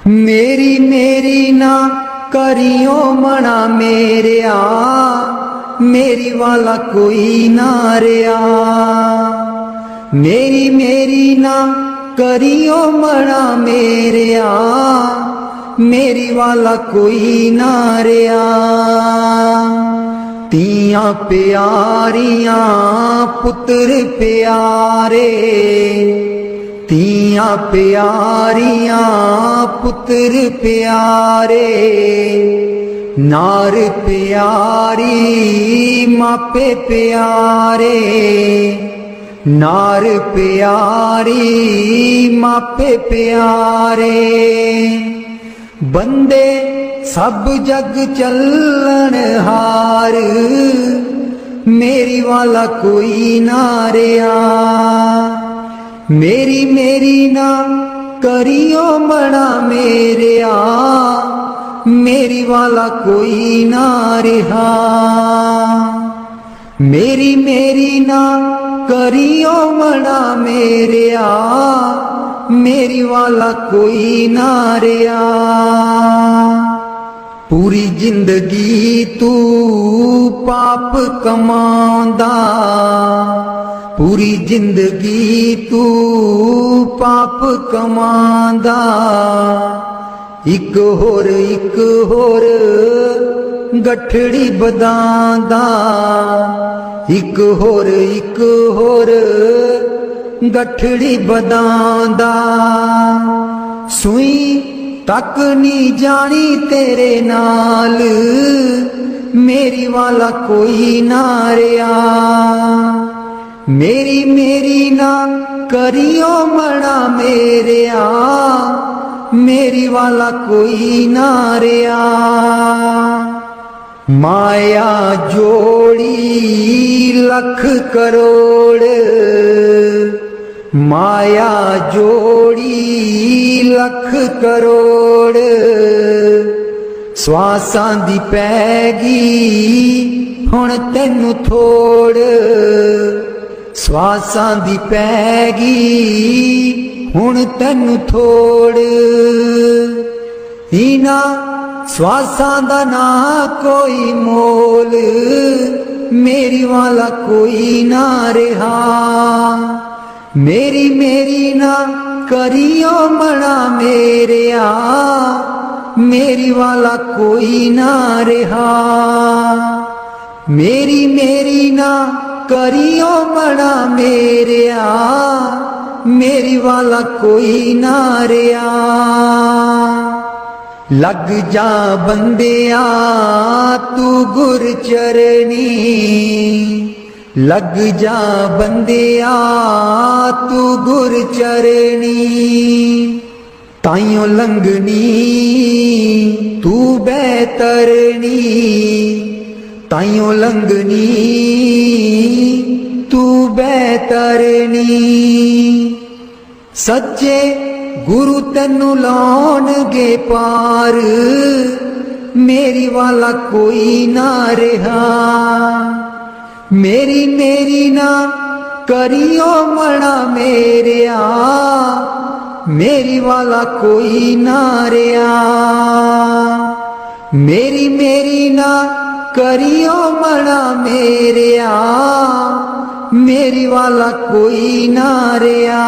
मेरी मेरी ना करियो मना मेरिया, मेरी वाला कोई ना रिया। मेरी मेरी ना करियो मना मेरिया, मेरी वाला कोई ना रिया। तियां प्यारियां पुत्र प्यारे, तियां प्यारियां पुत्र प्यारे। नार प्यारी मापे प्यारे, नार प्यारी मापे प्यारे। बंदे सब जग चलन हार, मेरी वाला कोई ना रिया। मेरी मेरी ना करियो मना मेरिया, मेरी वाला कोई ना रिहा। मेरी मेरी ना करियो मना मेरिया, मेरी वाला कोई ना रिया। पूरी जिंदगी तू पाप कमांदा, पूरी जिंदगी तू पाप कमांदा। एक होर गठड़ी बदांदा, एक होर गठड़ी बदांदा। सुई तक नी जानी तेरे नाल, मेरी वाला कोई ना रिया। मेरी मेरी ना करियो मना मेरिया, मेरी वाला कोई ना रिया। माया जोड़ी लख करोड़, माया जोड़ी लख करोड़। स्वासां दी पैगी हुण तैनू थोड़, स्वासां दी पैगी हुण तैनू थोड़। इना स्वासां दा ना कोई मोल, मेरी वाला कोई ना रिहा। मेरी मेरी ना करियो मना मेरिया, मेरी वाला कोई ना रिहा। मेरी मेरी ना करियो मना मेरिया, मेरी वाला कोई ना रिया। लग जा बंदिया तू गुर चरनी, लग जा बंदिया तू गुर चरनी। ताइयों लंघनी तू बैतरनी, ताइयों लंघनी तू बैतरनी। सच्चे गुरु तैनू लाउणगे पार, मेरी वाला कोई ना रिहा। मेरी मेरी ना करियो मना मेरिया, मेरी वाला कोई ना रिया। मेरी मेरी ना करियो मना मेरिया, मेरी वाला कोई ना रिया।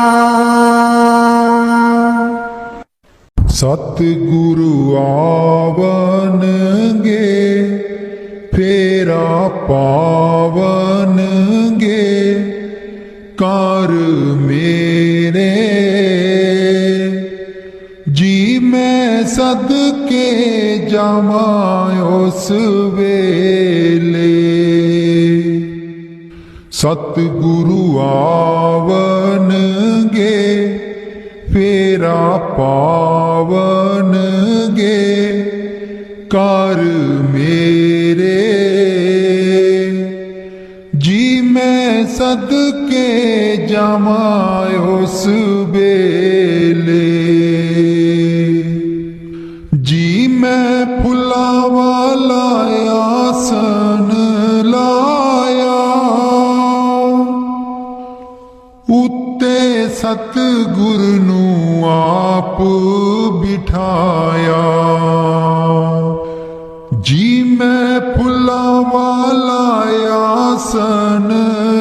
सतगुरु आवनगे फेरा पावनगे, कर मेरे जी मैं सदके जावा उस वेले। सतगुरु आवनगे फेरा पावनगे, कर मेरे जी मैं सदके जावा उस बेले। जी मैं फुला वाला आसन लाया, उत्ते सतगुरु नू आप बिठाया। जी मैं फुला वाला आसन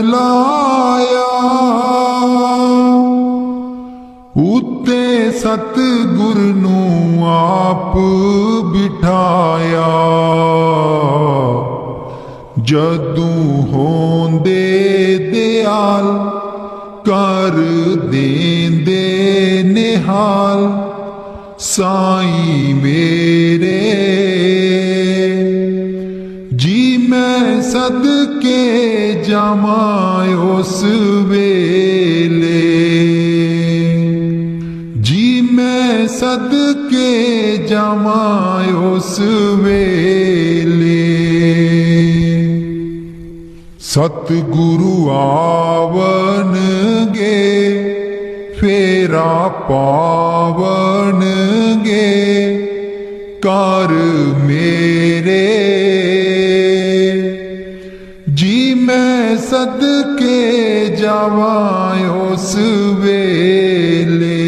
लाया, उत्ते सतगुर नू आप बिठाया। जदू होंदे दयाल कर देंदे निहाल साईं मेरे। जी मैं सदके जामा उस वेले, जी मैं सदके जामा उस वेले। सतगुरु आवनगे फेरा पावनगे कर मेरे। जी मैं सदके जावा उस वेले।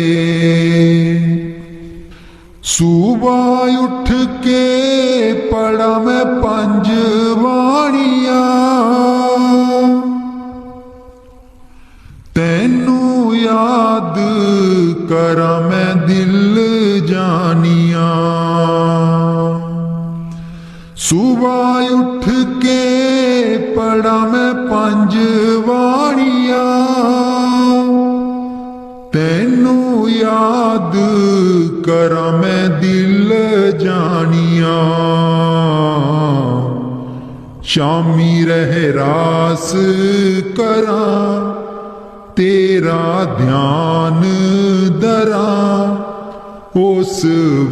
सुबह उठ के पढ़ा मैं पंज बाणियां, तैनू याद करा मैं दिल जानिया। सुबह उठ के पढ़ा मैं पंज बाणियां, तैनू याद करा मैं दिल जानिया। शामी रहरास करा तेरा ध्यान दरा उस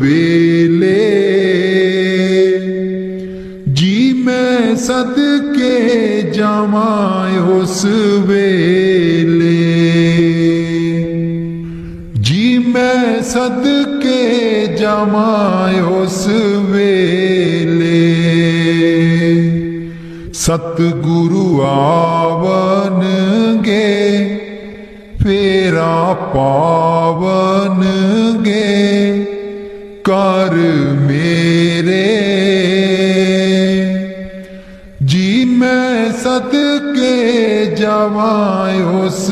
वेले। जी मैं सदके जावा उस वेले। जी मैं सदके जावा उस वेले। सतगुरु आवनगे फेरा पावनगे कर मेरे। जी मैं सदके जावा उस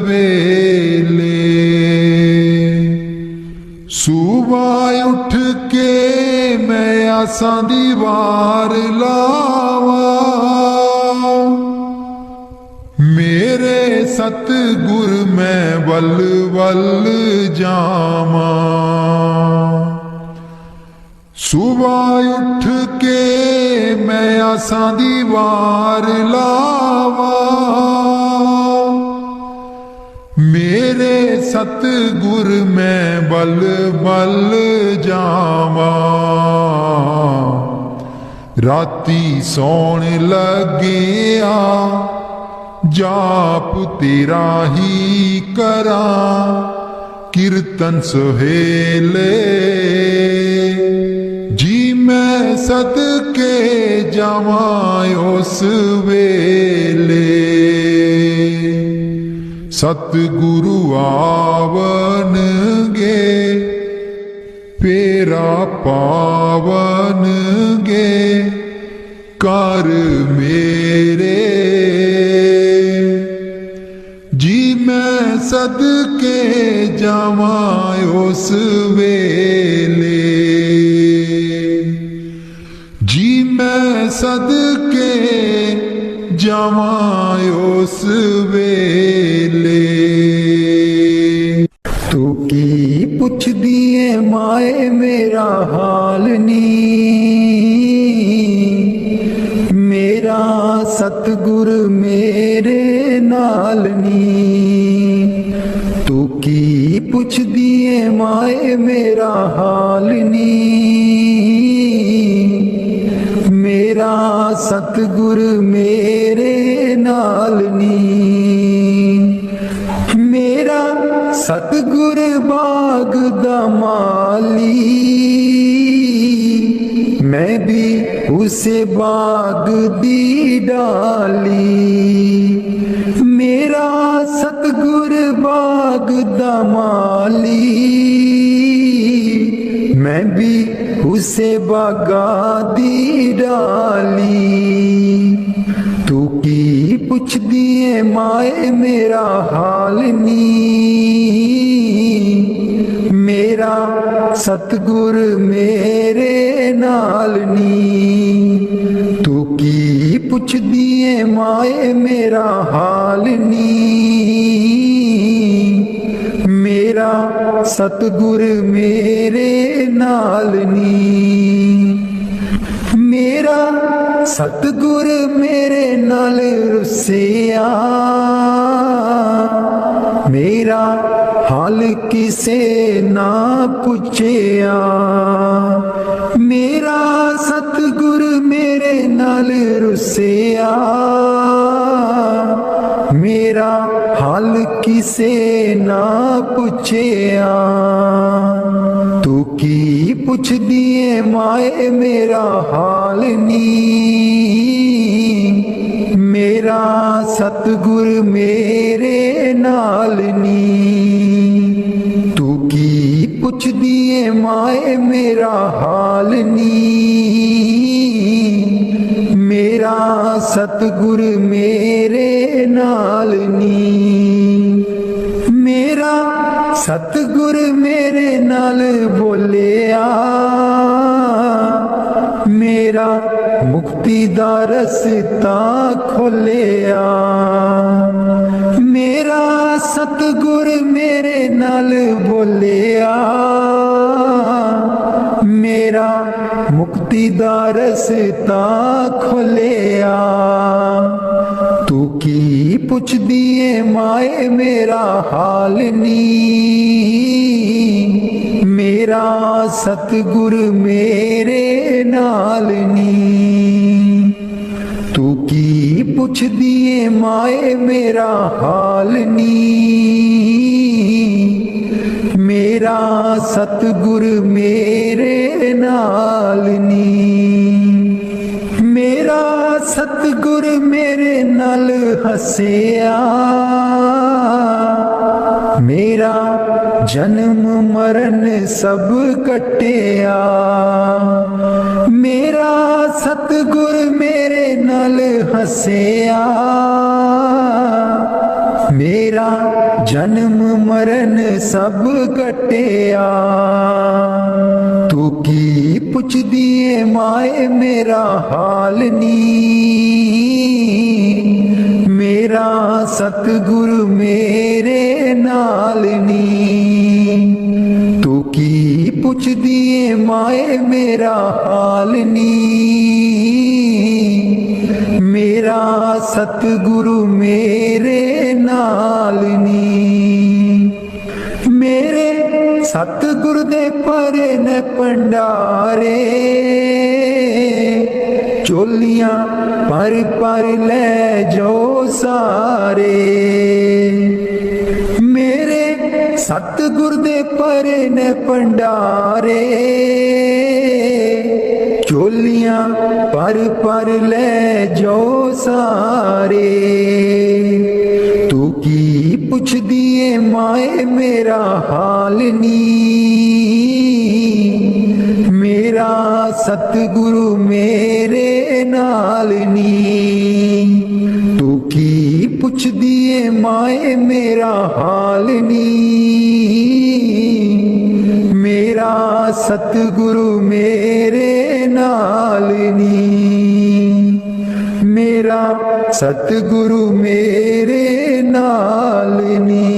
वेले। सुबह उठ के मैं आसां दी वार लावा, मेरे सतगुर मैं वल वल जावा। सुबह उठ के मैं आसां दी वार लावा, मेरे सतगुर मैं बल बल जावा। राती सौण लगिया जाप तेरा ही करा, कीर्तन सुहेले। जी मैं सदके जावा उस वेले। सतगुरु आवनगे फेरा पावनगे कर मेरे। जी मैं सदके जावा उस वेले। जी मैं सदके जावा उस वेले। तू की पुछ दिए माए मेरा हाल नी, मेरा सतगुर मेरे नाल नी। तू की पुछ दिए माए मेरा हाल नी, मेरा सतगुर मेरे नाल नी। मेरा सतगुर बाग दा माली, मैं भी उसे बाग दी डाली। मेरा सतगुर बाग दा माली, मैं भी उसे बागा दी डाली तू की पुछ दिए माए मेरा हाल नी मेरा सतगुर मेरे नाल नी तू की पुछ दिए माए मेरा हाल नी मेरा सतगुर मेरे नाल नी मेरा सतगुर मेरे नाल रुसिया मेरा हाल किसे ना पुछिया मेरा सतगुर मेरे नाल रुसिया मेरा हाल किसे ना पुछिया तू की पुछ दिए माए मेरा हाल नी मेरा सतगुर मेरे नाल नी तू की पुछ दिए माए मेरा हाल नी मेरा सतगुर मेरे नाल नी मेरा सतगुर मेरे नाल बोलिया मेरा मुक्ति दा रस्ता खोलिया मेरा सतगुर मेरे नाल बोलिया मेरा मुक्ति दा रस्ता खोलिया तू की पुछ दिए माए मेरा हाल नी मेरा सतगुर मेरे नाल नी तू की पुछ दिए माए मेरा हाल नी मेरा सतगुर मेरे नाल नी मेरा सतगुर मेरे नाल हसिया मेरा जन्म मरण सब कटिया मेरा सतगुर मेरे नाल हसिया मेरा जन्म मरण सब कटिया तू की पुछ दिए माए मेरा हाल नी मेरा सतगुर मेरे नाल नी तू की पुछ दिए माए मेरा हाल नी मेरा सतगुरु मेरे नाल नी मेरे सतगुरु दे परे ने भंडारे चोलियां पर पर ले जो सारे मेरे सतगुरु दे परे ने भंडारे चोलियां पर पर ले जो सारे तू की पुछ दिए माए मेरा हाल नी मेरा सतगुरु मेरे नाल नी तू की पुछ दिए माए मेरा हाल नी मेरा सतगुरु मेरे नाल नी मेरा सतगुरु मेरे नाल नी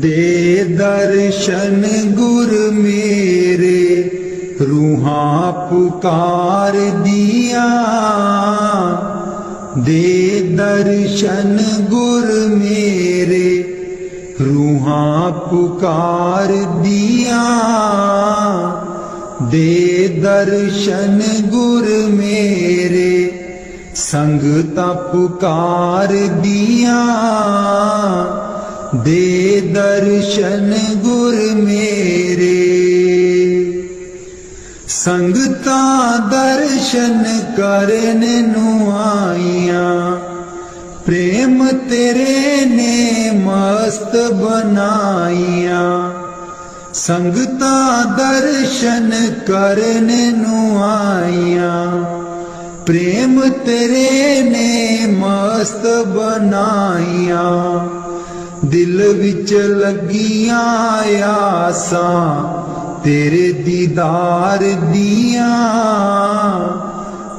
दे दर्शन गुर मेरे रूहां पुकार दिया दे दर्शन गुर मेरे रूहां पुकार दिया दे दर्शन गुर मेरे संगता पुकार दिया दे दर्शन गुर मेरे संगता दर्शन करन नू आईया प्रेम तेरे ने मस्त बनाईया ਸੰਗਤਾਂ ਦਰਸ਼ਨ ਕਰਨ ਨੂੰ ਆਈਆਂ, ਪ੍ਰੇਮ ਤੇਰੇ ਨੇ ਮਸਤ ਬਣਾਈਆਂ। ਦਿਲ ਵਿੱਚ ਲੱਗੀਆਂ ਆਸਾਂ ਤੇਰੇ ਦੀਦਾਰ ਦੀਆਂ,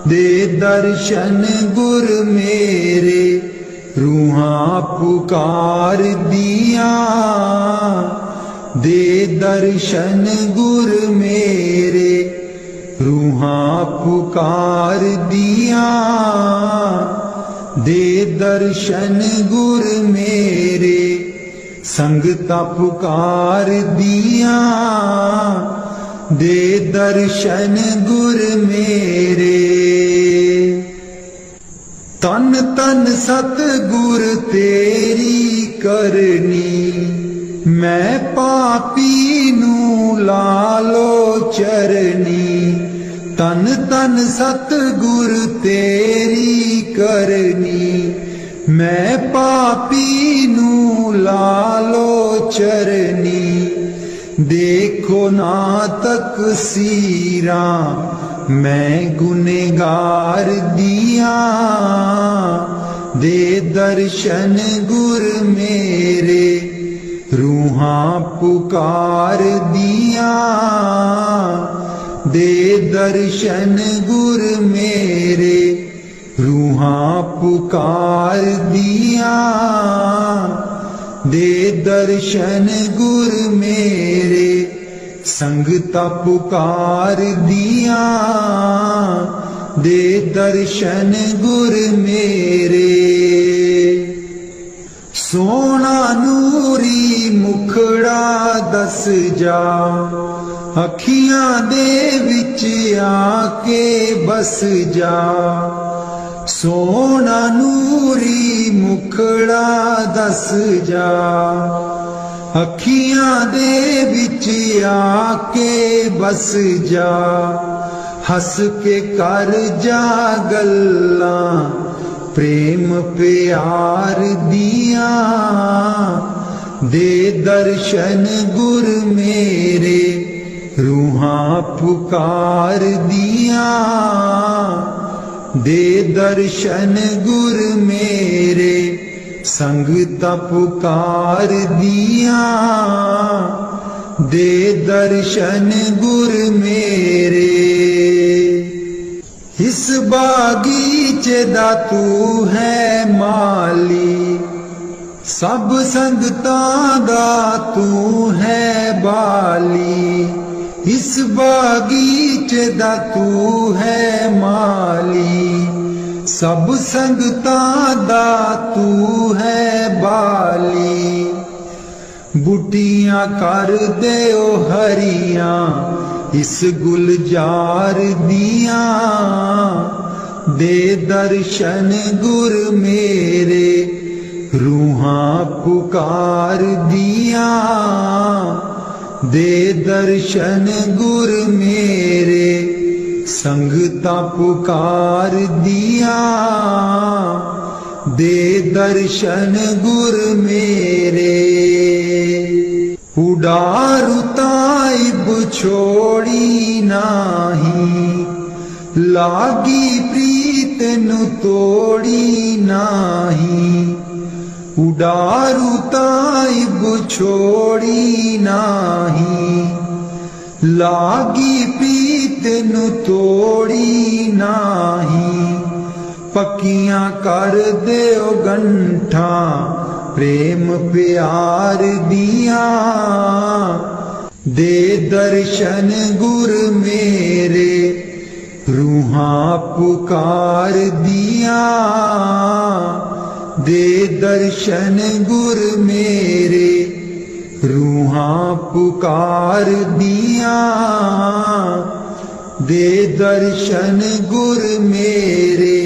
ਦੇ ਦਰਸ਼ਨ ਗੁਰ ਮੇਰੇ ਰੂਹਾਂ ਪੁਕਾਰ ਦੀਆਂ। ਦੇ ਦਰਸ਼ਨ ਗੁਰ ਮੇਰੇ ਰੂਹਾਂ ਪੁਕਾਰ ਦੀਆਂ। ਦੇ ਦਰਸ਼ਨ ਗੁਰ ਮੇਰੇ ਸੰਗਤਾਂ ਪੁਕਾਰ ਦੀਆਂ। ਦੇ ਦਰਸ਼ਨ ਗੁਰ ਮੇਰੇ। ਤਨ ਤਨ ਸਤਿਗੁਰ ਤੇਰੀ ਕਰਨੀ, ਮੈਂ ਪਾਪੀ ਨੂੰ ਲਾਲੋ ਚਰਨੀ। ਤਨ ਤਨ ਸਤਿਗੁਰ ਤੇਰੀ ਕਰਨੀ, ਮੈਂ ਪਾਪੀ ਨੂੰ ਲਾਲੋ ਚਰਨੀ। ਦੇਖੋ ਨਾ ਤਕਸੀਰਾਂ ਮੈਂ ਗੁਨੇਗਾਰ ਦੀਆਂ। ਦੇ ਦਰਸ਼ਨ ਗੁਰ ਮੇਰੇ ਰੂਹਾਂ ਪੁਕਾਰ ਦੀਆਂ। ਦੇ ਦਰਸ਼ਨ ਗੁਰ ਮੇਰੇ ਰੂਹਾਂ ਪੁਕਾਰ ਦੀਆਂ। ਦੇ ਦਰਸ਼ਨ ਗੁਰ ਮੇਰੇ ਸੰਗਤਾਂ ਪੁਕਾਰ ਦੀਆਂ। ਦੇ ਦਰਸ਼ਨ ਗੁਰ ਮੇਰੇ। ਸੋਹਣਾ ਨੂਰੀ ਮੁਖੜਾ ਦਸ ਜਾ, ਅੱਖੀਆਂ ਦੇ ਵਿੱਚ ਆ ਕੇ ਬਸ ਜਾ। ਸੋਹਣਾ ਨੂਰੀ ਮੁਖੜਾ ਦਸ ਜਾ, ਅੱਖੀਆਂ ਦੇ ਵਿੱਚ ਆ ਕੇ ਬਸ ਜਾ। ਹੱਸ ਕੇ ਕਰ ਜਾ ਗੱਲਾਂ ਪ੍ਰੇਮ ਪਿਆਰ ਦੀਆਂ। ਦੇ ਦਰਸ਼ਨ ਗੁਰ ਮੇਰੇ ਰੂਹਾਂ ਪੁਕਾਰ ਦੀਆਂ। ਦੇ ਦਰਸ਼ਨ ਗੁਰ ਮੇਰੇ ਸੰਗਤਾਂ ਪੁਕਾਰ ਦੀਆਂ। ਦੇ ਦਰਸ਼ਨ ਗੁਰ ਮੇਰੇ। ਇਸ ਬਾਗੀਚੇ ਦਾ ਤੂੰ ਹੈ ਮਾਲੀ, ਸਭ ਸੰਗਤਾਂ ਦਾ ਤੂੰ ਹੈ ਬਾਲੀ। ਇਸ ਬਾਗੀਚੇ ਦਾ ਤੂੰ ਹੈ ਮਾਲੀ, ਸਭ ਸੰਗਤਾਂ ਦਾ ਤੂੰ ਹੈ ਬਾਲੀ। ਬੂਟੀਆਂ ਕਰ ਦਿਓ ਹਰੀਆਂ ਇਸ ਗੁਲਜ਼ਾਰ ਦੀਆਂ। ਦੇ ਦਰਸ਼ਨ ਗੁਰ ਮੇਰੇ ਰੂਹਾਂ ਪੁਕਾਰ ਦੀਆਂ। ਦੇ ਦਰਸ਼ਨ ਗੁਰ ਮੇਰੇ ਸੰਗਤਾਂ ਪੁਕਾਰ ਦੀਆਂ। ਦੇ ਦਰਸ਼ਨ ਗੁਰ ਮੇਰੇ। ਉਡਾਰੂ ਤਾਇਬ ਛੋੜੀ ਨਾਹੀ, ਲਾਗੀ ਪ੍ਰੀਤ ਨੂੰ ਤੋੜੀ ਨਾਹੀ। ਉਡਾਰੂ ਤਾਇਬ ਛੋੜੀ ਨਾਹੀ, ਲਾਗੀ ਪ੍ਰੀਤ ਨੂੰ ਤੋੜੀ ਨਾਹੀ। ਪੱਕੀਆਂ ਕਰ ਦਿਓ ਗੰਠਾਂ ਪ੍ਰੇਮ ਪਿਆਰ ਦੀਆਂ। ਦੇ ਦਰਸ਼ਨ ਗੁਰ ਮੇਰੇ ਰੂਹਾਂ ਪੁਕਾਰ ਦੀਆਂ। ਦੇ ਦਰਸ਼ਨ ਗੁਰ ਮੇਰੇ ਰੂਹਾਂ ਪੁਕਾਰ ਦੀਆਂ। ਦੇ ਦਰਸ਼ਨ ਗੁਰ ਮੇਰੇ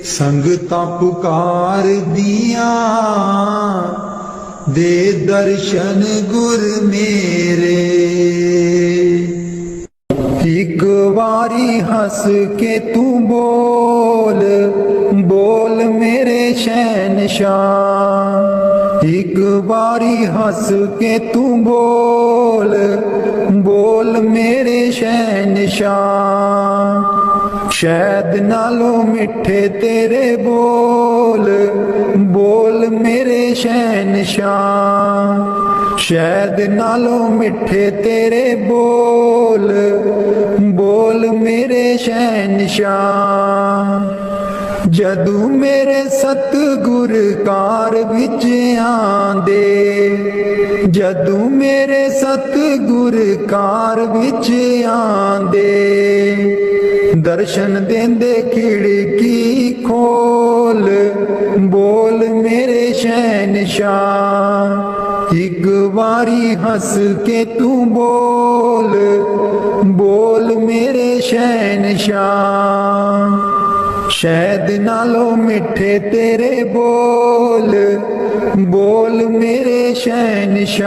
ਸੰਗਤਾਂ ਪੁਕਾਰ ਦੀਆਂ। ਦੇ ਦਰਸ਼ਨ ਗੁਰ ਮੇਰੇ। ਇੱਕ ਵਾਰੀ ਹੱਸ ਕੇ ਤੂੰ ਬੋਲ, ਬੋਲ ਮੇਰੇ शहनशाह। एक बारी हंस के तू बोल, बोल बोल मेरे शहनशाह शहद नालों मिठे तेरे बोल बोल मेरे शहनशाह शहद नालों मिठे तेरे बोल बोल मेरे शहनशाह जदू मेरे सतगुर कार विच आंदे जदू मेरे सतगुर कार विच आंदे दर्शन देंदे खिड़की खोल बोल मेरे शहनशाह एक बारी हंस के तू बोल बोल मेरे शहनशाह शहद नालों मिठे तेरे बोल बोल मेरे शहनशाह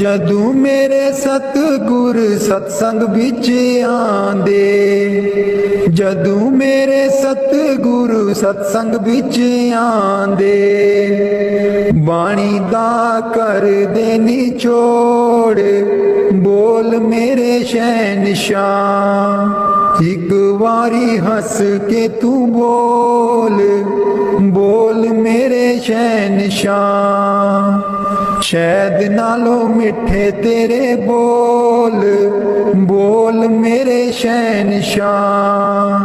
जदू मेरे सतगुर सत्संग बिच आंदे जदू मेरे सतगुरु सत्संग बिच आंदे बाणी दा कर दे निचोड़ बोल मेरे शहनशाह एक बारी हंस के तू बोल बोल मेरे शहनशाह शहद नालों मिठे तेरे बोल बोल मेरे शहनशाह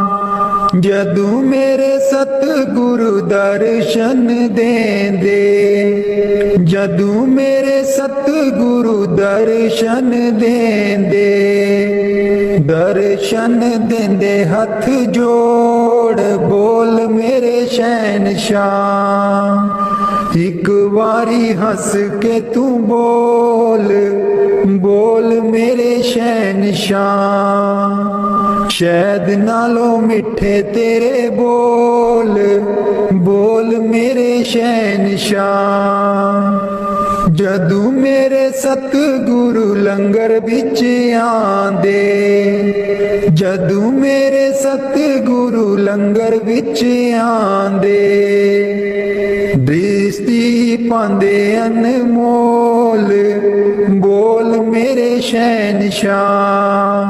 जदू मेरे सतगुरु दर्शन देंदे जदू मेरे सतगुरु दर्शन देंदे दर्शन देंदे हथ जोड़ बोल मेरे शहनशाह एक बारी हंस के तू बोल बोल मेरे शहनशाह शहद नालों मिठे तेरे बोल बोल मेरे शहनशाह जदू मेरे सतगुरु लंगर बिच आंदे जदू मेरे सतगुरु लंगर बिच आंदे दृष्टि पांदे अनमोल बोल मेरे शहनशाह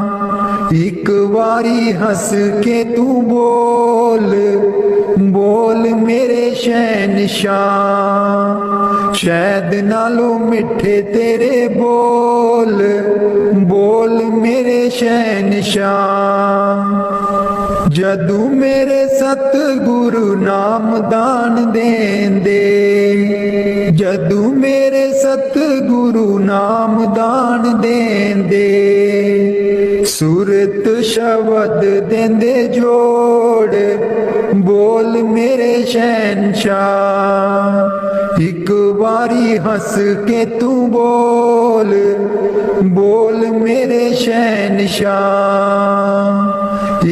एक बारी हंस के तू बोल बोल मेरे शहनशाह शहद नालों मिठे तेरे बोल बोल मेरे शहनशाह जदू मेरे सतगुरु नाम दान देंदे जदू मेरे सतगुरु नाम दान देंदे सूरत शब्द देंदे जोड़ बोल मेरे शहनशाह एक बारी हंस के तू बोल बोल मेरे शहनशाह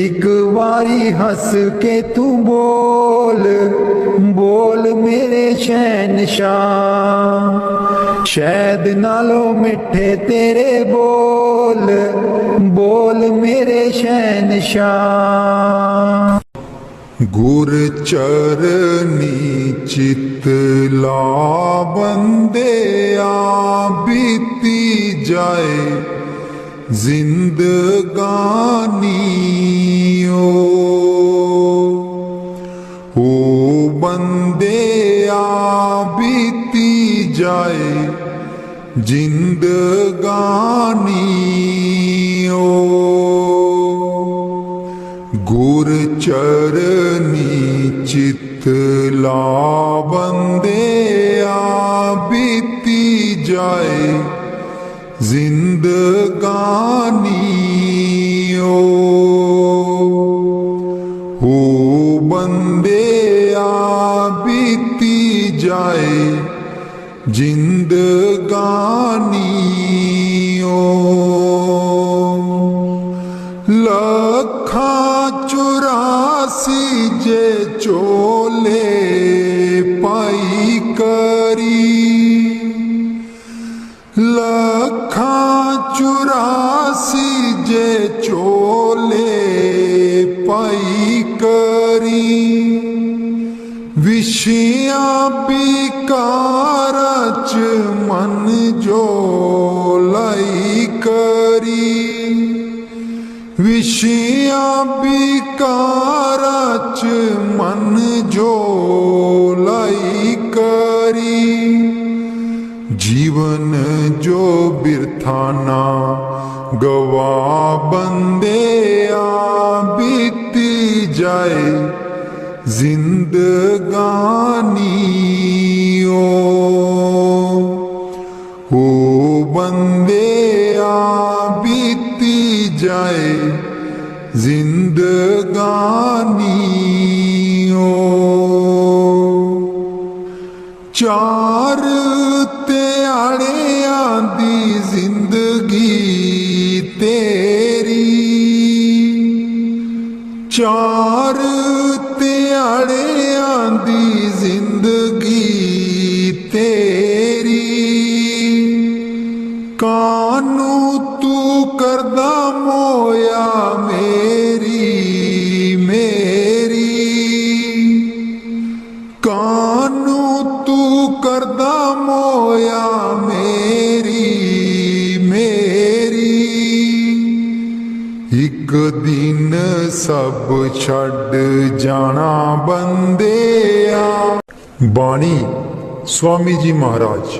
एक बारी हंस के तू बोल बोल मेरे शहनशाह शहद नालों मिठे तेरे बोल बोल मेरे शहनशाह गुर चरनी चित ला बंदे आ बीती जाए जिंदगानी ओ बंदे आ बीती जाए जिंदगानी गुर चरनी चित ला बंदे आ बीती जाए जिंदगानी हो बंदे आ बीती जाए जिंदगानी लखा 84 जे चोले पाई करी लखा 84 जे चोले पाई करी विषया बिकार मन जो लाई करी विषया विकारा च मन जो लाई करी जीवन जो बिरथा ना गवा बंदे आ बीती जाए जिंदगानी ओ बंदे आ बीती जाए जिंदगानी चार त्याड़े आंदी जिंदगी तेरी चार त्याड़े आंदी जिंदगी तेरी कानू तू करदा मोया मेरी मेरी कानू तू करदा मोया मेरी मेरी एक दिन सब छड़ जाना बंदे आ। बाणी स्वामी जी महाराज।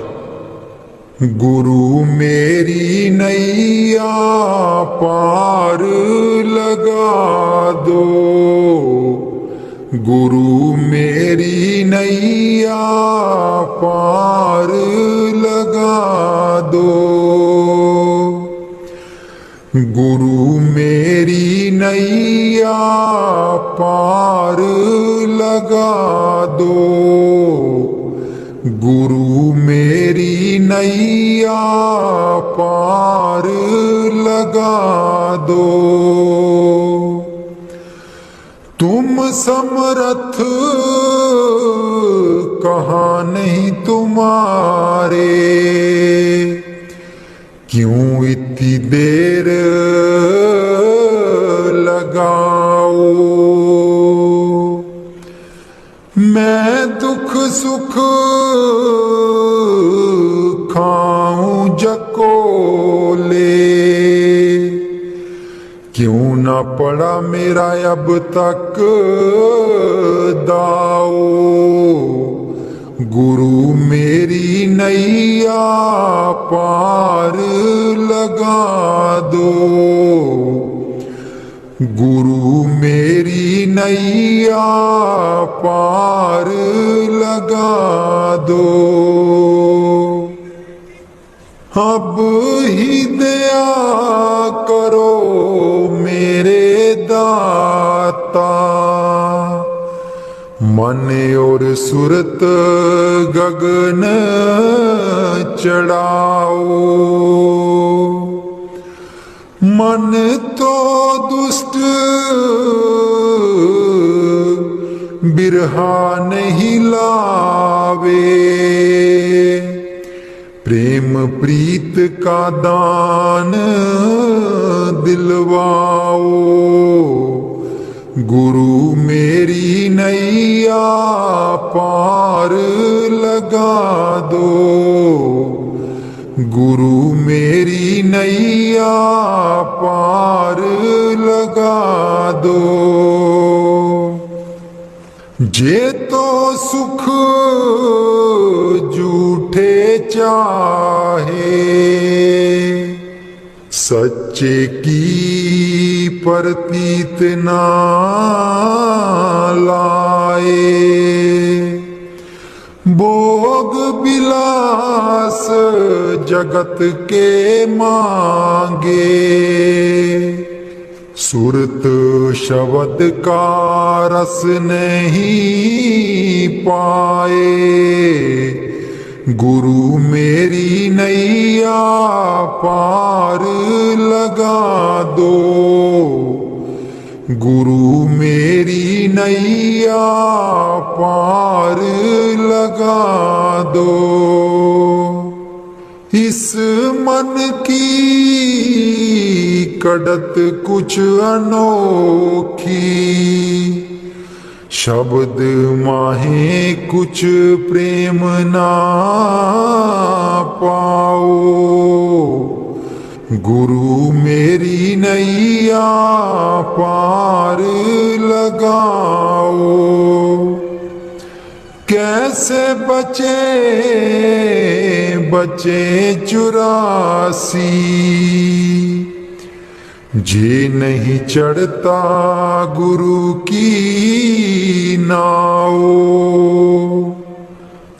गुरु मेरी नैया पार लगा दो गुरु मेरी नैया पार लगा दो गुरु मेरी नैया पार लगा दो गुरु मेरी नैया पार लगा दो तुम समर्थ कहाँ नहीं तुम्हारे क्यों इतनी देर लगाओ मैं दुख सुख खाऊं जकोले क्यों ना पड़ा मेरा अब तक दाओ गुरु मेरी नैया पार लगा दो गुरु मेरी नैया पार लगा दो अब ही दया करो मेरे दाता मन और सुरत गगन चढ़ाओ मन तो दुष्ट बिरहा नहीं लावे प्रेम प्रीत का दान दिलवाओ गुरु मेरी नैया पार लगा दो गुरु मेरी नैया पार लगा दो जे तो सुख झूठे चाहे सच्चे की प्रतीत ना लाए भोग विलास जगत के मांगे सुरत शब्द का रस नहीं पाए गुरु मेरी नैया पार लगा दो गुरु मेरी नैया पार लगा दो इस मन की कड़त कुछ अनोखी शब्द माहे कुछ प्रेम ना पाओ, गुरु मेरी नैया पार लगाओ। कैसे बचे बचे 84, जे नहीं चढ़ता गुरु की नाव।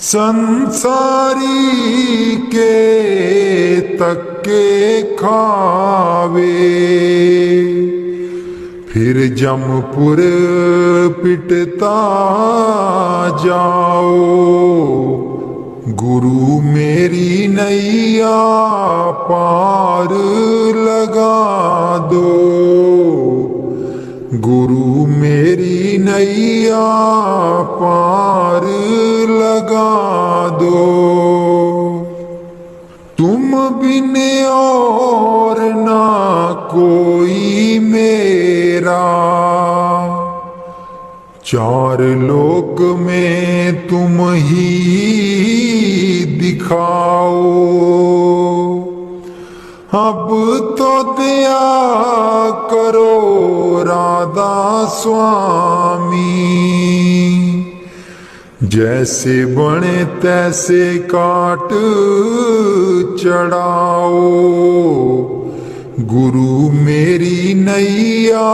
संसारी के तक्के खावे, फिर जमपुर पिटता जाओ। गुरु मेरी नैया पार लगा दो, गुरु मेरी नैया पार लगा दो। तुम बिन और ना कोई मेरा, चार लोक में तुम ही दिखाओ। अब तो दया करो राधा स्वामी, जैसे बने तैसे काट चढ़ाओ। गुरु मेरी नैया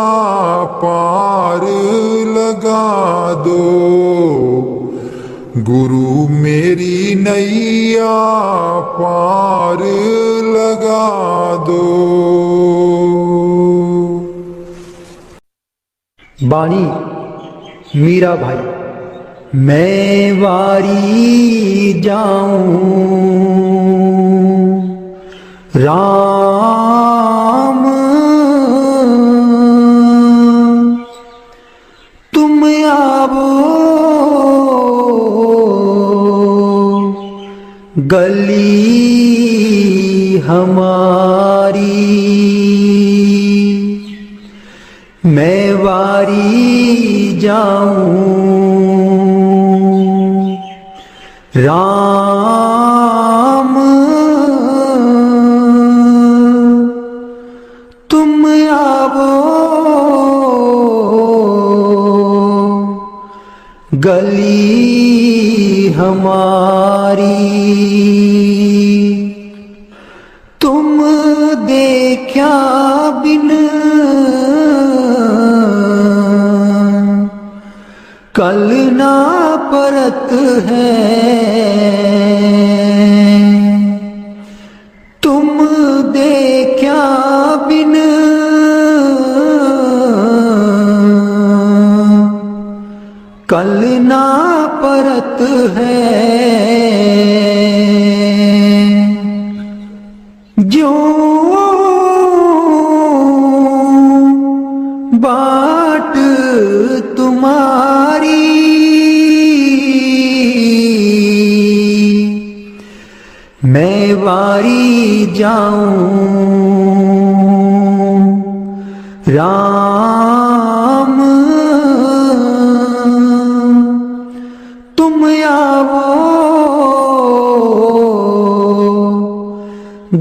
पार लगा दो, गुरु मेरी नैया पार लगा दो। बाणी मीरा भाई। मैं वारी जाऊं राम, तुम आवो गली हमारी। मैं वारी जाऊं राम, तुम आवो गली हमारी। तुम देखा बिन कल ना परत है, तुम देखा बिन कल ना परत है। जो बाट तुम्हारी मैं वारी जाऊं राम, तुम आवो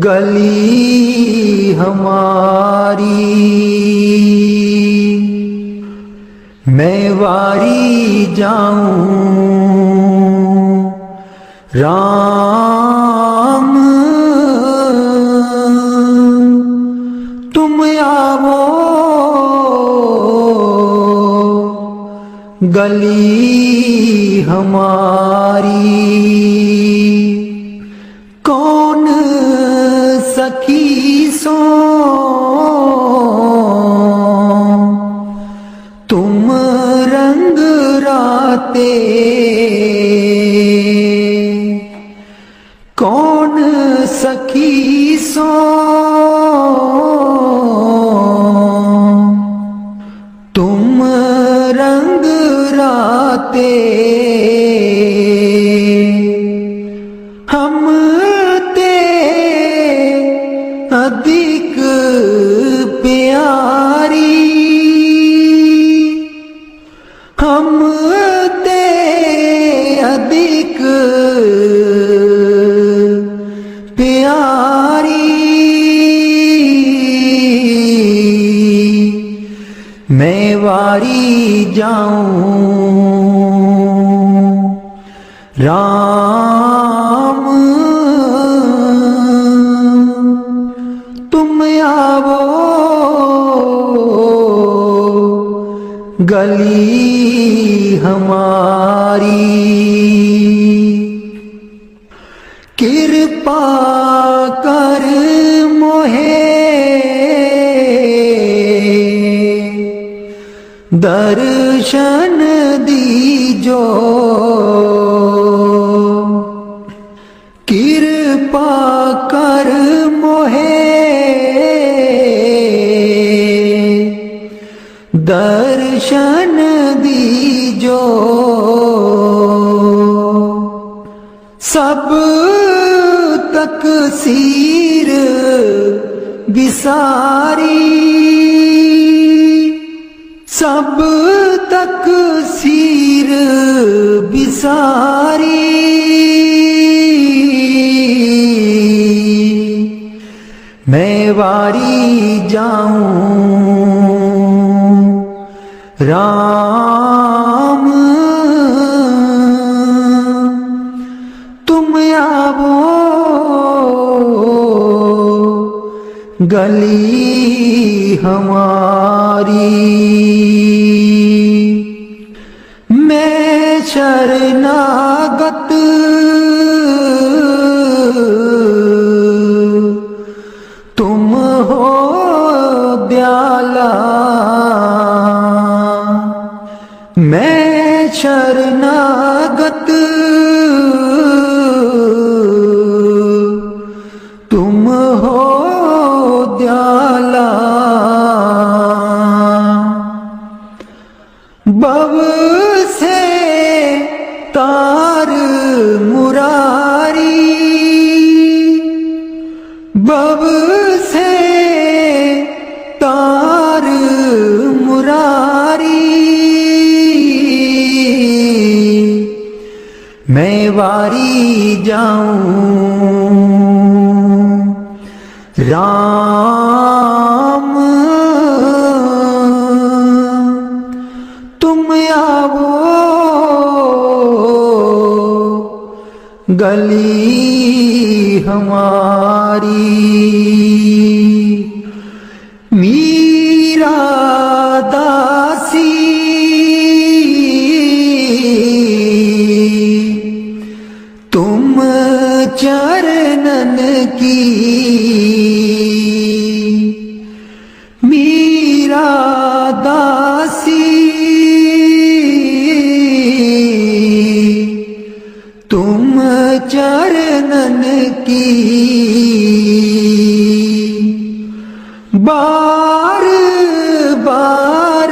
गली हमारी। मैं वारी जाऊं राम, तुम आवो गली हमारी। कौन सखी सो तुम रंग राते, कौन सखी सो तुम रंग राते। हम ते अधिक प्यारी, हम मैं वारी जाऊं राम तुम आवो गली हमारी कृपा कर मोहे दर्शन दीजो कृपा कर मोहे दर्शन दीजो सब तक सीर बिसारी सब तक सीर बिसारी मैं वारी जाऊं राम तुम आवो गली हमारी मैं शरणागत तुम हो दयाला मैं शरणागत तुम हो दयाला बव से तार मुरारी बव से तार मुरारी मैं वारी जाऊं राम तुम आवो गली हमारी मीरा दासी तुम चरणन की मीरा दासी तुम चरणन की बार बार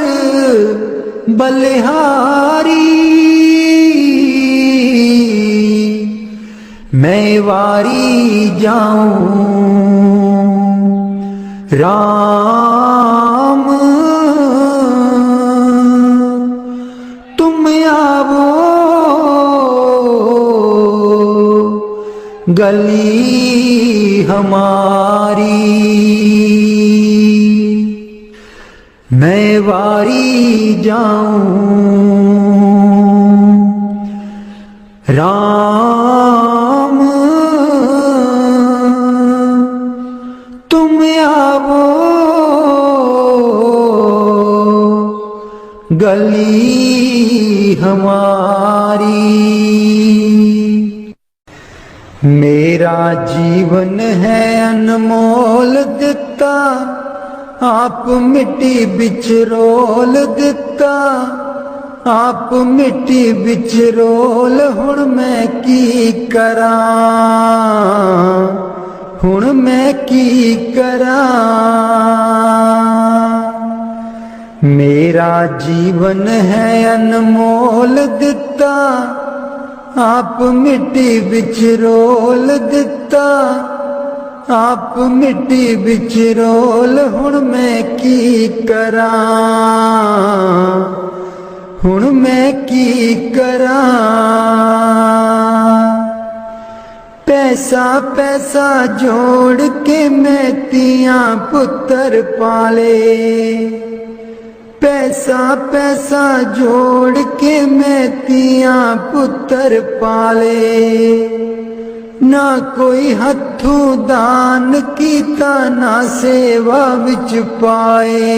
बलिहारी मैं वारी जाऊं राम तुम आवो गली हमारी मैं वारी जाऊं राम तुम आवो गली हमारी मेरा जीवन है अनमोल दिता आप मिट्टी बिच रोल दिता आप मिट्टी बिच रोल हुण मैं की करा हुण मैं की करा मेरा जीवन है अनमोल दिता आप मिट्टी बिच रोल दिता आप मिट्टी बिच रोल हुण मैं की करा हुण मैं की करा पैसा पैसा जोड़ के मैं तियां पुत्तर पाले पैसा पैसा जोड़ के मैं तियां पुत्र पाले, ना कोई हथों दान कीता ना सेवा विच पाए,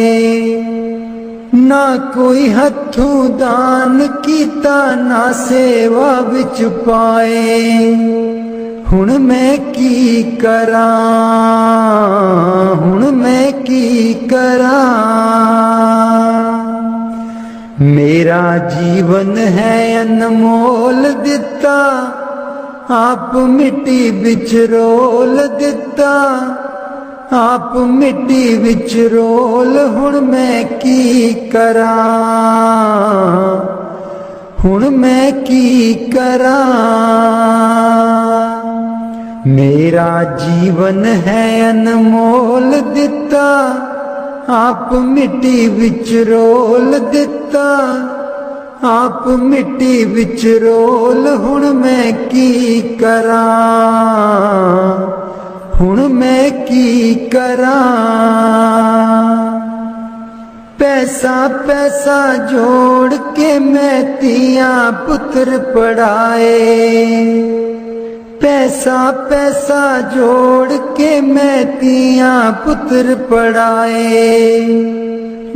ना कोई हथों दान कीता ना सेवा विच पाए। हुण मैं की करां, हुण मैं की करां। मेरा जीवन है अनमोल दिता, आप मिट्टी विच रोल दिता, आप मिट्टी विच रोल। हुण मैं की करां, हुण मैं की करां। मेरा जीवन है अनमोल दिता, आप मिट्टी विच रोल दिता, आप मिट्टी विच रोल। हुण मैं की करां, हुण मैं की करां। पैसा पैसा जोड़ के मैं तियां पुत्र पढ़ाए, पैसा पैसा जोड़ के मैं तियां पुत्र पढ़ाए।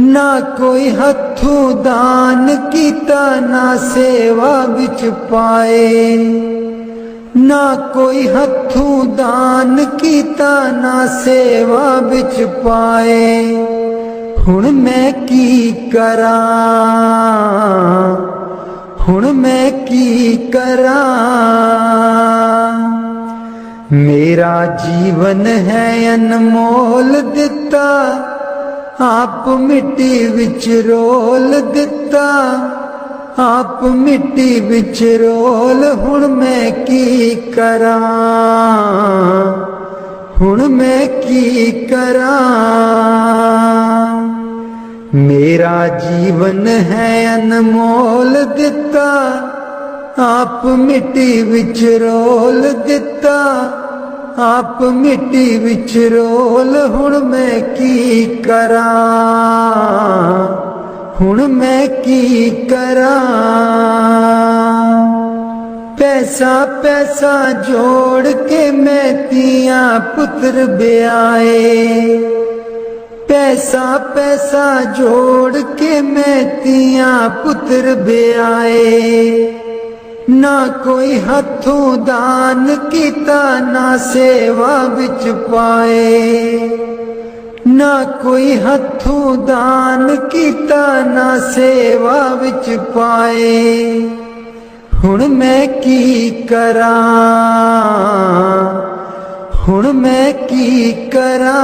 ना कोई हथों दान कीता ना सेवा विच पाए, ना कोई हथों दान कीता ना सेवा विच पाए। हुण मैं की करां, हुण मैं की करां। मेरा जीवन है अनमोल दिता, आप मिट्टी विच रोल दिता, आप मिट्टी विच रोल। हुण मैं की करां, हुण मैं की करां। मेरा जीवन है अनमोल दिता, आप मिट्टी विच रोल दिता, आप मिट्टी विच रोल। हुण मैं की करां, हुण मैं की करां। पैसा पैसा जोड़ के मैं तियां पुत्र ब्याए, पैसा पैसा जोड़ के मैं तियां पुत्र ब्याए। ना कोई हथों दान कीता ना सेवा विच पाए, ना कोई हथों दान कीता ना सेवा विच पाए। हुण मैं की करां, हुण मैं की करां।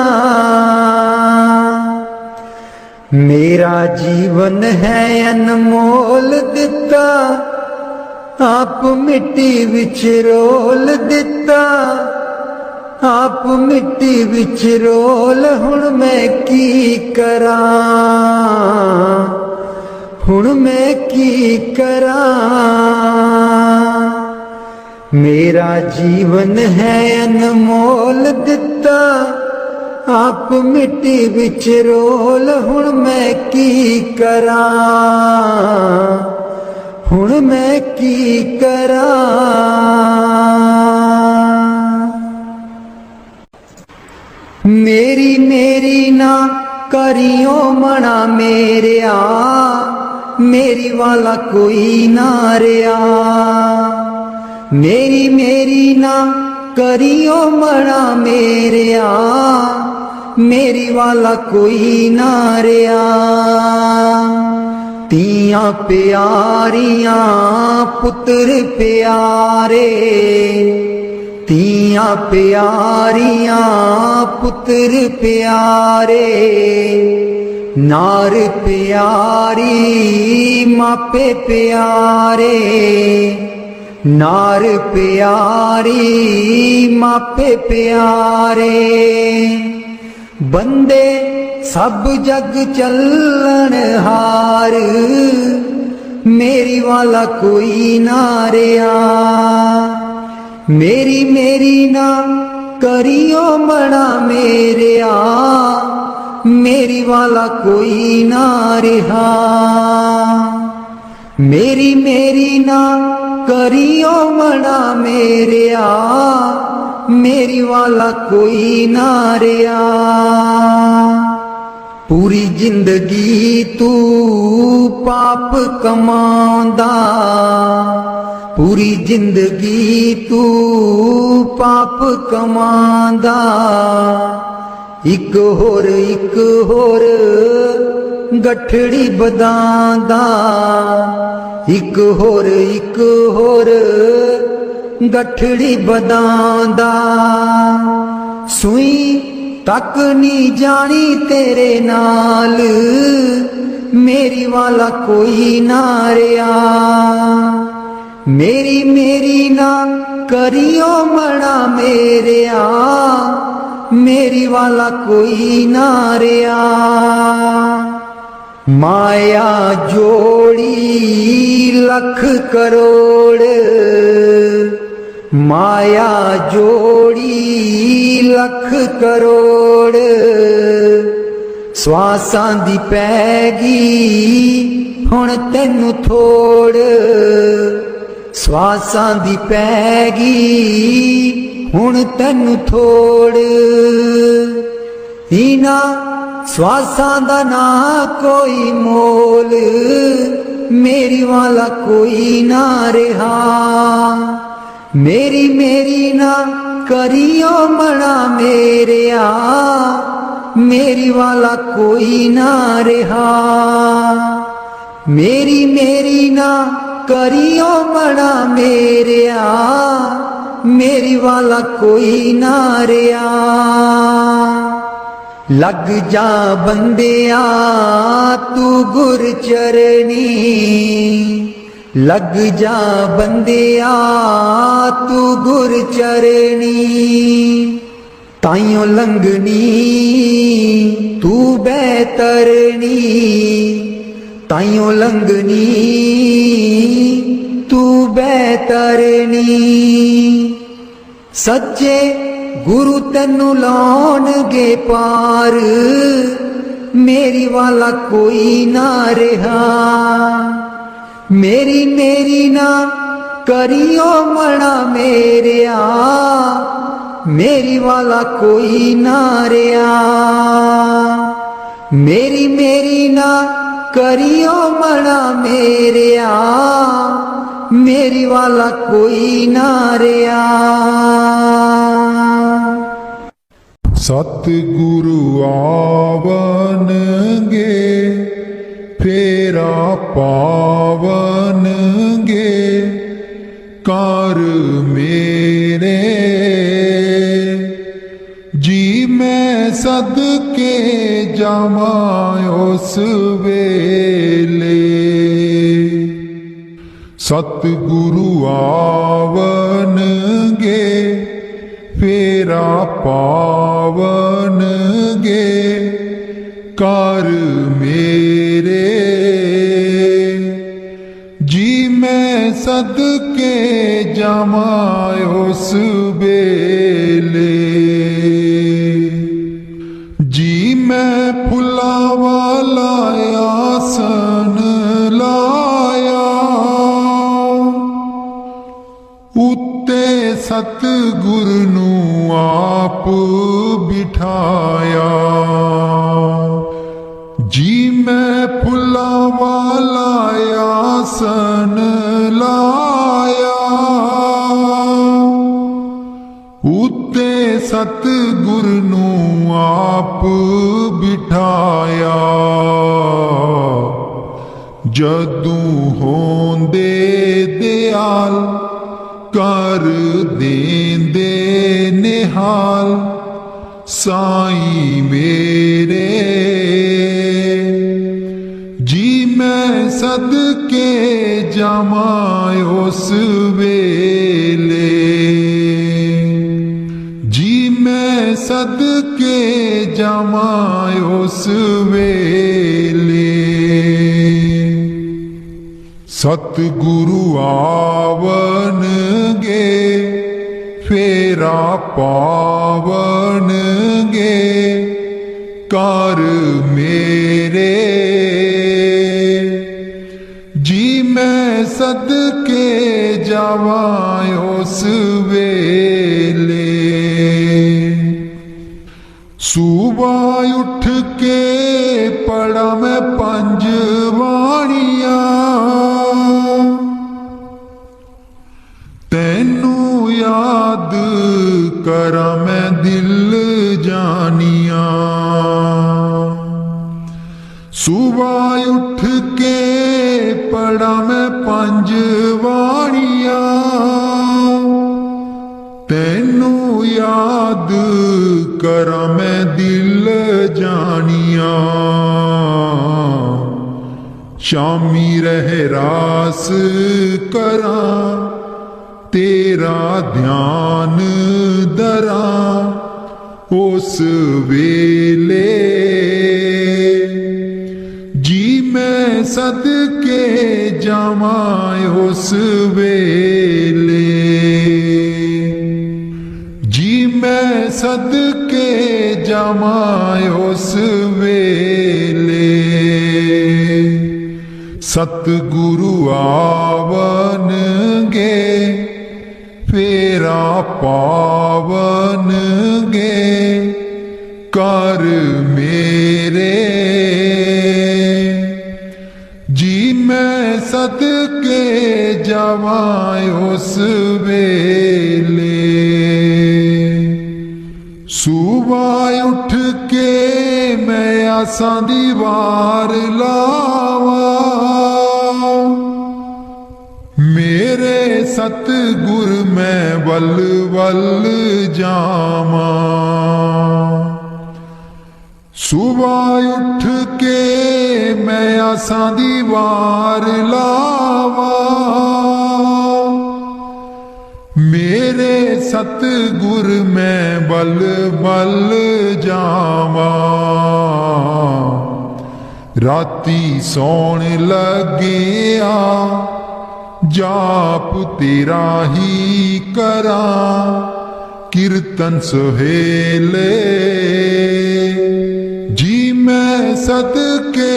मेरा जीवन है अनमोल दिता, आप मिट्टी विच रोल दिता, आप मिट्टी विच रोल। हुण मैं की करां, हुण मैं की करां। मेरा जीवन है अनमोल दिता, आप मिट्टी विच रोल। हुण मैं की करां, हुण मैं की करां। मेरी मेरी ना करियो मना मेरिया, मेरी वाला कोई ना रिया। मेरी मेरी ना करियो मना मेरिया, मेरी वाला कोई ना रिया। तियां प्यारियां पुत्र प्यारे, तियां प्यारियां पुत्र प्यारे। नार प्यारी मापे प्यारे, नार प्यारी मापे प्यारे। बंदे सब जग चलन हार, मेरी वाला कोई ना रिया। मेरी मेरी ना करियो मना मेरिया, मेरी वाला कोई ना रहा। मेरी मेरी ना करियो मना मेरिया, मेरी वाला कोई ना रहा। पूरी जिंदगी तू पाप कमांदा, पूरी जिंदगी तू पाप कमांदा। एक होर गठड़ी बदांदा, एक होर गठड़ी बदांदा। सुई तक नी जानी तेरे नाल, मेरी वाला कोई ना रहा। मेरी मेरी ना करियो मना मेरिया, मेरी वाला कोई ना रहा। माया जोड़ी लख करोड़, माया जोड़ी लख करोड़। स्वासां दी पैगी हुण तैनू थोड़, स्वासां दी पैगी हुण तैनू थोड़। इना स्वासां दा ना कोई मोल, मेरी वाला कोई ना रहा। मेरी मेरी ना करियो मना मेरिया, मेरी वाला कोई ना रहा। मेरी मेरी ना करियो मना मेरिया, मेरी वाला कोई ना रहा। लग जा बंदिया तू गुर चरनी, लग जा बंदिया तू गुर चरनी। ताइयों लंघनी तू बैतरनी, ताइयों लंघनी तू बैतरनी। सच्चे गुरु तैनू लाउणगे पार, मेरी वाला कोई ना रहा। मेरी मेरी ना करियो मना मेरिया, मेरी वाला कोई ना रहा। मेरी मेरी ना करियो मना मेरिया, मेरी वाला कोई ना रहा। सतगुरु आवनगे फेरा पावनगे, कर मेरे जी मैं सदके जावा उस वेले। सतगुरु आवनगे फेरा पावनगे, कर मेरे जी मैं सदके जावा उस वेले। जी मैं फुला वाला आसन लाया, उत्ते सतगुर नू आप बिठाया। जी मैं फुला वाला आसन लाया, उत्ते सतगुर नू आप बिठाया। जदू होंदे दयाल कर देंदे निहाल, साईं मेरे जी मैं सदके जावा उस वेले। जी मैं सदके जावा उस वेले। सतगुरु आवनगे फेरा पावनगे, कार मेरे जी मैं सदके जावां उस वेले सुबह उठ के पढ़ा मैं पंज बाणियां तैनू याद करा मैं दिल जानिया सुबह उठ के पढ़ा मैं पंज बाणियां तैनू याद करा मैं दिल जानिया शामी रहरास करा तेरा ध्यान दरा उस वेले जी मैं सदके जावां उस वेले जी मैं सदके जावां उस वेले सतगुरु आवनगे फेरा पावनगे कर मेरे जी मैं सदके जावां उस वेले सुबह उठ के मैं आसां दी वार लावां मेरे सतगुर मैं वल वल जावां सुबह उठ के मैं आसां दी वार लावां मेरे सतगुर मैं बल बल जावां राती सौण लगिया जाप तेरा ही करा कीर्तन सुहेले जी मैं सदके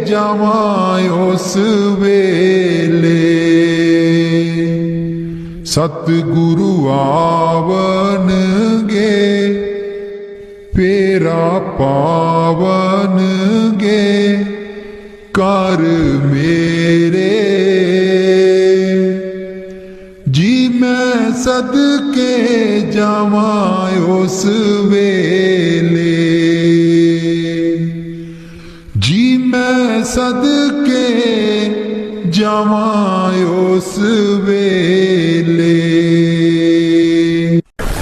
जावां उस वेले सतगुरु आवनगे फेरा पावनगे कर मेरे जी मैं सदके जावां उस वेले जी मैं सदके जावां उस वेले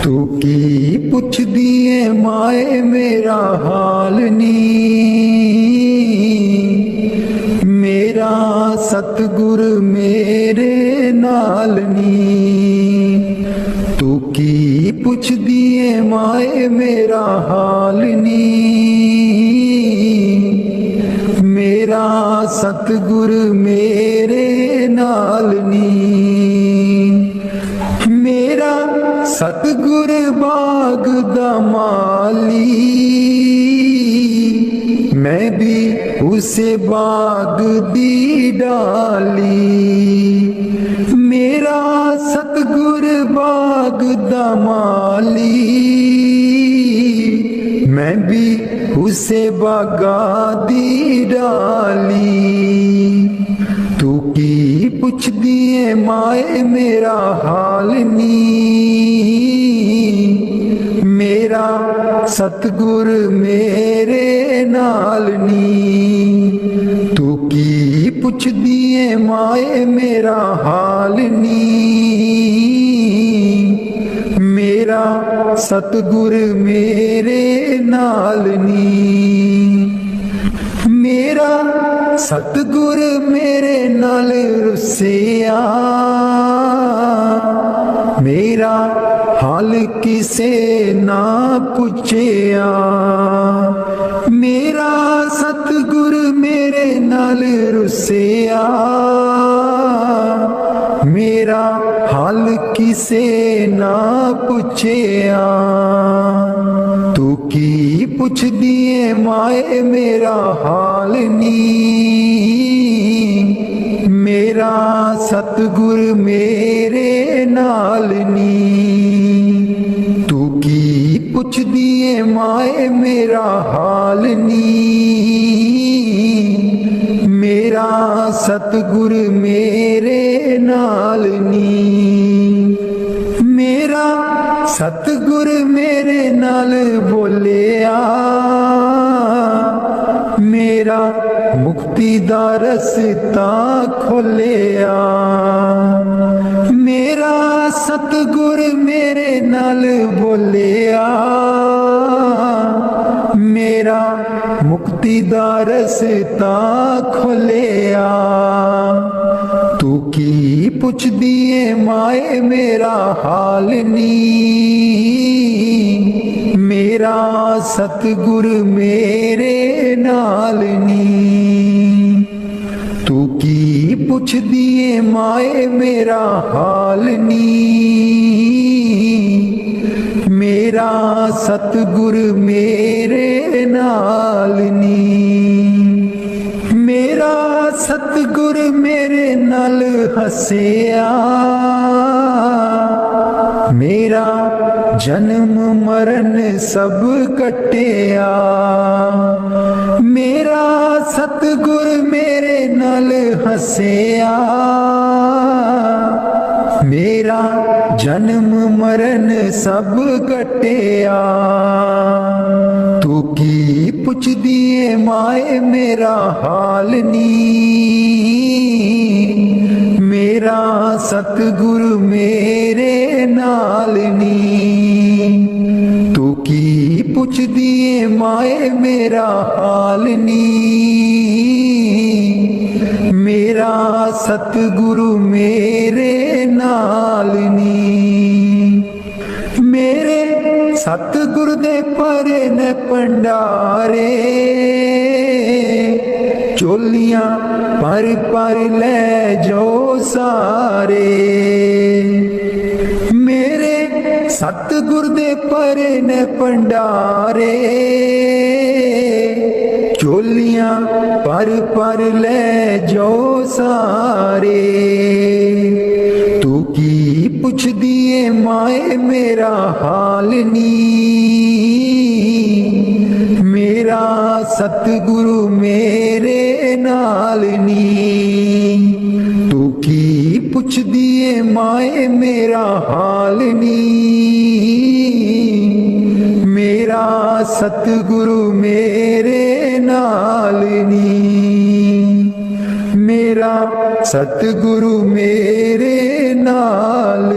तू की पुछदी है माए मेरा हाल नी मेरा सतगुर मेरे नाल नी तू की पुछदी है माए मेरा हाल नी मेरा सतगुर मेरे नाल नी मेरा सतगुर बाग दा माली मैं भी उसे बाग दी डाली मेरा सतगुर बाग दा माली मैं भी उसे बागा दी डाली तू की पुछदी है माए मेरा हाल नी मेरा सतगुर मेरे नाल नी तू की पुछदी है माए मेरा हाल नी मेरा सतगुर मेरे नाल नी मेरा सतगुर मेरे नाल रुसिया मेरा हाल किसे ना पुछिया मेरा सतगुर मेरे नाल रुसिया मेरा हाल किसे ना पुछिया तू की ਪੁੱਛਦੀ ਏ ਮਾਏ ਮੇਰਾ ਹਾਲ ਨੀ, ਮੇਰਾ ਸਤਿਗੁਰ ਮੇਰੇ ਨਾਲ ਨੀ। ਤੂੰ ਕੀ ਪੁੱਛਦੀ ਏ ਮਾਏ ਮੇਰਾ ਹਾਲ ਨੀ, ਮੇਰਾ ਸਤਿਗੁਰ ਮੇਰੇ ਨਾਲ ਨੀ। ਮੇਰਾ ਸਤਿਗੁਰ ਮੇਰੇ ਨਾਲ ਬੋਲਿਆ, ਮੇਰਾ ਮੁਕਤੀ ਦਾ ਰਸਤਾ ਖੋਲਿਆ। ਮੇਰਾ ਸਤਿਗੁਰ ਮੇਰੇ ਨਾਲ ਬੋਲਿਆ, ਮੇਰਾ ਮੁਕਤੀ ਦਾ ਰਸਤਾ ਖੋਲਿਆ। ਤੂੰ ਕੀ ਪੁੱਛਦੀ ਏ ਮਾਏ ਮੇਰਾ ਹਾਲ ਨੀ, ਮੇਰਾ ਸਤਿਗੁਰ ਮੇਰੇ ਨਾਲ ਨੀ। ਤੂੰ ਕੀ ਪੁੱਛਦੀ ਏ ਮਾਏ ਮੇਰਾ ਹਾਲ ਨੀ, ਮੇਰਾ ਸਤਿਗੁਰ ਮੇਰੇ ਨਾਲ ਨੀ। ਮੇਰਾ ਸਤਿਗੁਰ ਮੇਰੇ ਨਾਲ ਹੱਸਿਆ, ਮੇਰਾ ਜਨਮ ਮਰਨ ਸਭ ਕੱਟਿਆ। ਮੇਰਾ ਸਤਿਗੁਰ ਮੇਰੇ ਨਾਲ ਹੱਸਿਆ, ਮੇਰਾ ਜਨਮ ਮਰਨ ਸਭ ਕੱਟਿਆ। ਤੂੰ ਕੀ ਪੁੱਛਦੀ ਏ ਮਾਏ ਮੇਰਾ ਹਾਲ ਨੀ, ਮੇਰਾ ਸਤਿਗੁਰ ਮੇਰੇ ਨਾਲ ਨੀ। ਤੂੰ ਕੀ ਪੁੱਛਦੀ ਏ ਮਾਏ ਮੇਰਾ ਹਾਲ ਨੀ, ਮੇਰਾ ਸਤਿਗੁਰੂ ਮੇਰੇ ਨਾਲ ਨੀ। ਮੇਰੇ ਸਤਿਗੁਰ ਦੇ ਭਰੇ ਨੇ ਭੰਡਾਰੇ, ਝੋਲੀਆਂ ਭਰ ਭਰ ਲੈ ਜੋ ਸਾਰੇ। ਮੇਰੇ ਸਤਿਗੁਰ ਦੇ ਭਰੇ ਨੇ ਭੰਡਾਰੇ, ਝੋਲੀਆਂ ਭਰ ਭਰ ਲੈ ਜੋ ਸਾਰੇ। ਤੂੰ ਕੀ ਪੁੱਛਦੀ ਏ ਮਾਏ ਮੇਰਾ ਹਾਲ ਨੀ, ਮੇਰਾ ਸਤਿਗੁਰੂ ਮੇਰੇ ਨਾਲ ਨੀ। ਤੂੰ ਕੀ ਪੁੱਛਦੀ ਏ ਮਾਏ ਮੇਰਾ ਹਾਲ ਨੀ, ਮੇਰਾ ਸਤਿਗੁਰੂ ਮੇਰੇ ਨਾਲ ਨੀ। ਮੇਰਾ ਸਤਿਗੁਰੂ ਮੇਰੇ ਨਾਲ